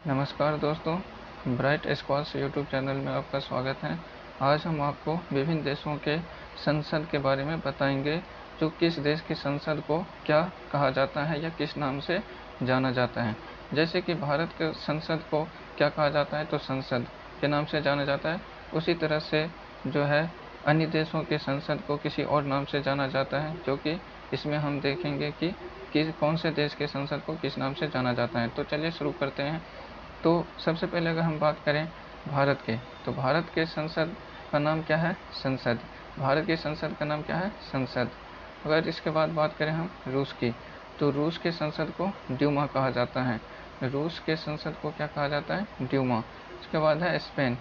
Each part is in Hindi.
नमस्कार दोस्तों, ब्राइट स्कॉलर्स यूट्यूब चैनल में आपका स्वागत है। आज हम आपको विभिन्न देशों के संसद के बारे में बताएंगे, जो किस देश की संसद को क्या कहा जाता है या किस नाम से जाना जाता है। जैसे कि भारत के संसद को क्या कहा जाता है, तो संसद के नाम से जाना जाता है। उसी तरह से जो है अन्य देशों के संसद को किसी और नाम से जाना जाता है, जो कि इसमें हम देखेंगे कि कौन से देश के संसद को किस नाम से जाना जाता है। तो चलिए शुरू करते हैं। तो सबसे पहले अगर हम बात करें भारत के, तो भारत के संसद का नाम क्या है? संसद। भारत की संसद का नाम क्या है? संसद। अगर इसके बाद बात करें हम रूस की, तो रूस के संसद को ड्यूमा कहा जाता है। रूस के संसद को क्या कहा जाता है? ड्यूमा। उसके बाद है स्पेन,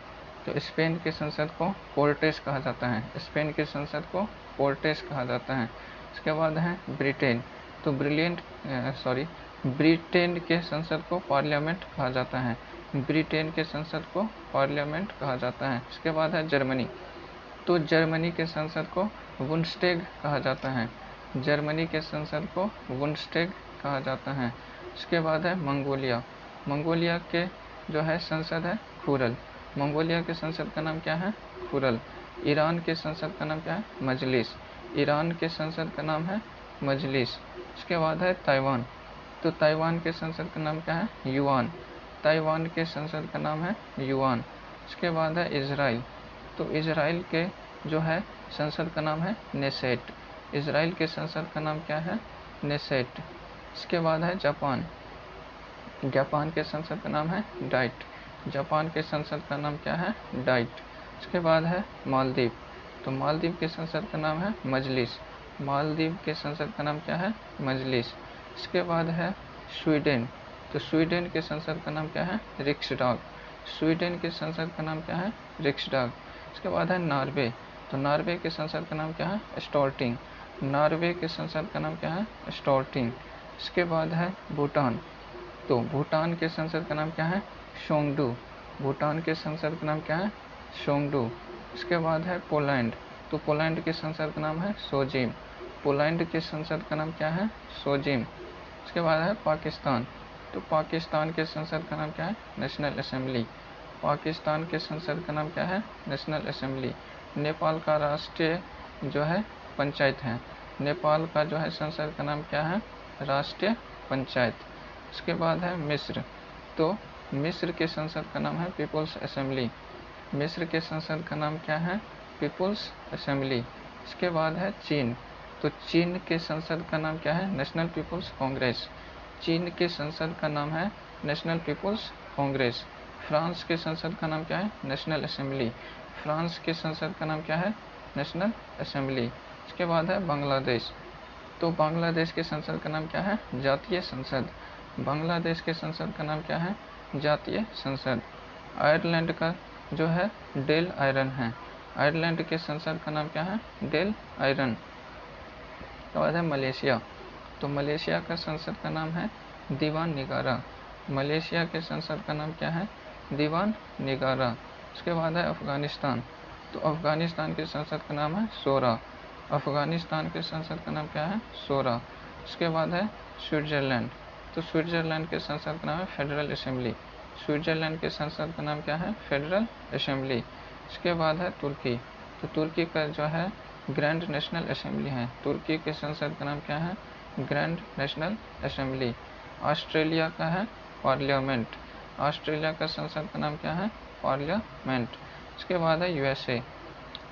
तो स्पेन के संसद को कोर्टेस कहा जाता है। स्पेन के संसद को कोर्टेस कहा जाता है। उसके बाद है ब्रिटेन, तो ब्रिटेन के संसद को पार्लियामेंट कहा जाता है। ब्रिटेन के संसद को पार्लियामेंट कहा जाता है। इसके बाद है जर्मनी, तो जर्मनी के संसद को बुंडस्टैग कहा जाता है। जर्मनी के संसद को बुंडस्टैग कहा जाता है। इसके बाद है मंगोलिया, मंगोलिया के जो है संसद है खुरल। मंगोलिया के संसद का नाम क्या है? खुरल। ईरान के संसद का नाम क्या है? मजलिस। ईरान के संसद का नाम है मजलिस। इसके बाद है ताइवान, तो ताइवान के संसद का नाम क्या है? युआन। ताइवान के संसद का नाम है युआन। इसके बाद है इजराइल, तो इजराइल के जो है संसद का नाम है नेसेट। इजराइल के संसद का नाम क्या है? नेसेट। इसके बाद है जापान, जापान के संसद का नाम है डाइट। जापान के संसद का नाम क्या है? डाइट। इसके बाद है मालदीव, तो मालदीव के संसद का नाम है मजलिस। मालदीव के संसद का नाम क्या है? मजलिस। इसके बाद है स्वीडन, तो स्वीडन के संसद का नाम क्या है? रिक्सडाग। स्वीडन के संसद का नाम क्या है? रिक्सडाग। इसके बाद है नॉर्वे, तो नॉर्वे के संसद का नाम क्या है? स्टॉर्टिंग। नॉर्वे के संसद का नाम क्या है? स्टॉर्टिंग। इसके बाद है भूटान, तो भूटान के संसद का नाम क्या है? शोंगडू। भूटान के संसद का नाम क्या है? शोंगडू। इसके बाद है पोलैंड, तो पोलैंड के संसद का नाम है सोजिम। पोलैंड के संसद का नाम क्या है? सोजिम। इसके बाद है पाकिस्तान, तो पाकिस्तान के संसद का नाम क्या है? National assembly. पाकिस्तान के संसद का नाम क्या है? National assembly. नेपाल का राष्ट्रीय जो है पंचायत है। नेपाल का जो है संसद का नाम क्या है? राष्ट्रीय पंचायत। इसके बाद है मिस्र, तो मिस्र के संसद का नाम है पीपुल्स असेंबली। मिस्र के संसद का नाम क्या है? People's assembly. इसके बाद है चीन, तो चीन के संसद का नाम क्या है? National people's congress. चीन के संसद का नाम है नेशनल पीपुल्स कांग्रेस। फ्रांस के संसद का नाम क्या है? National assembly. फ्रांस के संसद का नाम क्या है? National assembly. इसके बाद है बांग्लादेश, तो बांग्लादेश के संसद का नाम क्या है? जातीय संसद। बांग्लादेश के संसद का नाम क्या है? जातीय संसद। आयरलैंड का जो है डेल आयरन है। आयरलैंड के संसद का नाम क्या है? Dail Eireann. उसके बाद है मलेशिया, तो मलेशिया का संसद का नाम है दीवान निगारा। मलेशिया के संसद का नाम क्या है? दीवान निगारा। उसके बाद है अफगानिस्तान, तो अफगानिस्तान के संसद का नाम है शोरा। अफगानिस्तान के संसद का नाम क्या है? शोरा। उसके बाद है स्विट्जरलैंड, तो स्विट्जरलैंड के संसद का नाम है फेडरल असेंबली। स्विट्जरलैंड के संसद का नाम क्या है? Federal assembly. इसके बाद है तुर्की, तो तुर्की का जो है ग्रैंड नेशनल असेंबली है। तुर्की के संसद का नाम क्या है? Grand national assembly. ऑस्ट्रेलिया का है पार्लियामेंट। ऑस्ट्रेलिया का संसद का नाम क्या है? पार्लियामेंट। इसके बाद है यूएसए,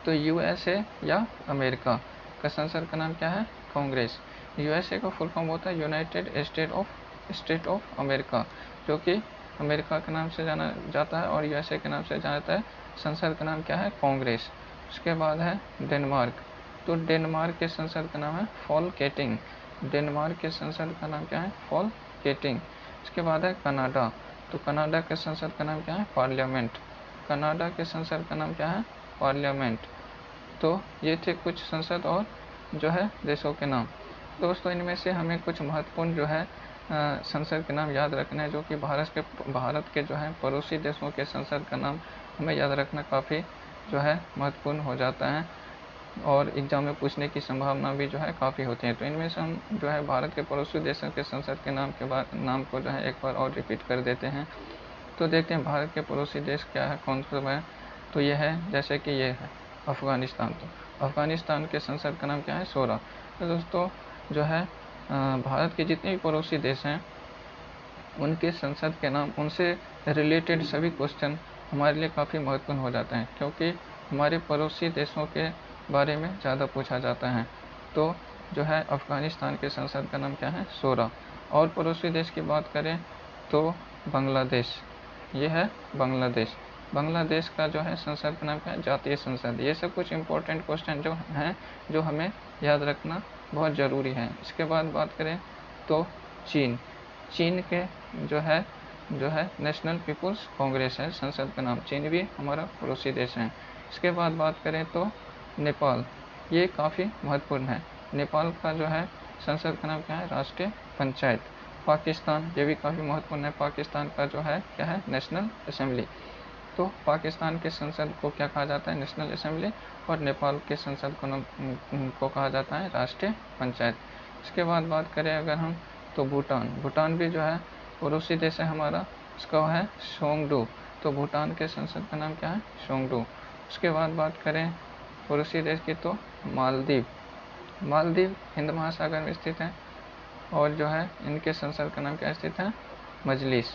तो यूएसए या अमेरिका का संसद का नाम क्या है? कांग्रेस। यूएसए का फुल फॉर्म होता है यूनाइटेड स्टेट ऑफ अमेरिका, जो कि अमेरिका के नाम से जाना जाता है और यूएसए के नाम से जाना जाता है। संसद का नाम क्या है? कांग्रेस। उसके बाद है डेनमार्क, तो डेनमार्क के संसद का नाम है फॉलकेटिंग। डेनमार्क के संसद का नाम क्या है? फॉलकेटिंग। इसके बाद है कनाडा, तो कनाडा के संसद का नाम क्या है? पार्लियामेंट। कनाडा के संसद का नाम क्या है? पार्लियामेंट। तो ये थे कुछ संसद और जो है देशों के नाम। दोस्तों, इनमें से हमें कुछ महत्वपूर्ण जो है संसद के नाम याद रखना है, जो कि भारत के जो है पड़ोसी देशों के संसद का नाम हमें याद रखना काफ़ी जो है महत्वपूर्ण हो जाता है और एग्जाम में पूछने की संभावना भी जो है काफ़ी होती है। तो इनमें से हम जो है भारत के पड़ोसी देशों के संसद के नाम को जो है एक बार और रिपीट कर देते हैं। तो देखते हैं भारत के पड़ोसी देश क्या है, कौन सा है। तो ये है, जैसे कि ये है अफ़गानिस्तान। तो अफ़गानिस्तान के संसद का नाम क्या है, शोरा। तो दोस्तों जो है भारत के जितने भी पड़ोसी देश हैं उनके संसद के नाम, उनसे रिलेटेड सभी क्वेश्चन हमारे लिए काफ़ी महत्वपूर्ण हो जाते हैं, क्योंकि हमारे पड़ोसी देशों के बारे में ज़्यादा पूछा जाता है। तो जो है अफ़गानिस्तान के संसद का नाम क्या है, शोरा। और पड़ोसी देश की बात करें तो बांग्लादेश, ये है बांग्लादेश। बांग्लादेश का जो है संसद का नाम क्या है, जातीय संसद। ये सब कुछ इंपॉर्टेंट क्वेश्चन जो हैं, जो हमें याद रखना बहुत ज़रूरी है। इसके बाद बात करें तो चीन, चीन के जो है नेशनल पीपुल्स कांग्रेस है संसद का नाम। चीन भी हमारा पड़ोसी देश है। इसके बाद बात करें तो नेपाल, ये काफ़ी महत्वपूर्ण है। नेपाल का जो है संसद का नाम क्या है, राष्ट्रीय पंचायत। पाकिस्तान, ये भी काफ़ी महत्वपूर्ण है। पाकिस्तान का जो है क्या है, नेशनल असेंबली। तो पाकिस्तान के संसद को क्या कहा जाता है, नेशनल असेंबली। और नेपाल के संसद को कहा जाता है राष्ट्रीय पंचायत। इसके बाद बात करें अगर हम तो भूटान, भूटान भी जो है पड़ोसी देश है हमारा, इसका है सोंगडू। तो भूटान के संसद का नाम क्या है, सोंगडू। उसके बाद बात करें पड़ोसी देश की तो मालदीव, मालदीव हिंद महासागर में स्थित है। और जो है इनके संसद का नाम क्या स्थित है, मजलिस।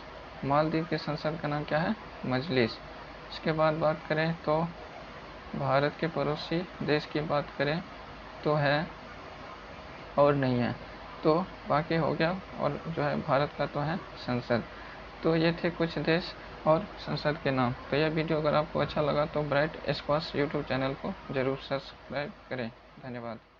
मालदीव के संसद का नाम क्या है, मजलिस। इसके बाद बात करें तो भारत के पड़ोसी देश की बात करें तो है और नहीं है, तो बाकी हो गया। और जो है भारत का तो है संसद। तो ये थे कुछ देश और संसद के नाम। तो यह वीडियो अगर आपको अच्छा लगा तो ब्राइट स्पास यूट्यूब चैनल को ज़रूर सब्सक्राइब करें। धन्यवाद।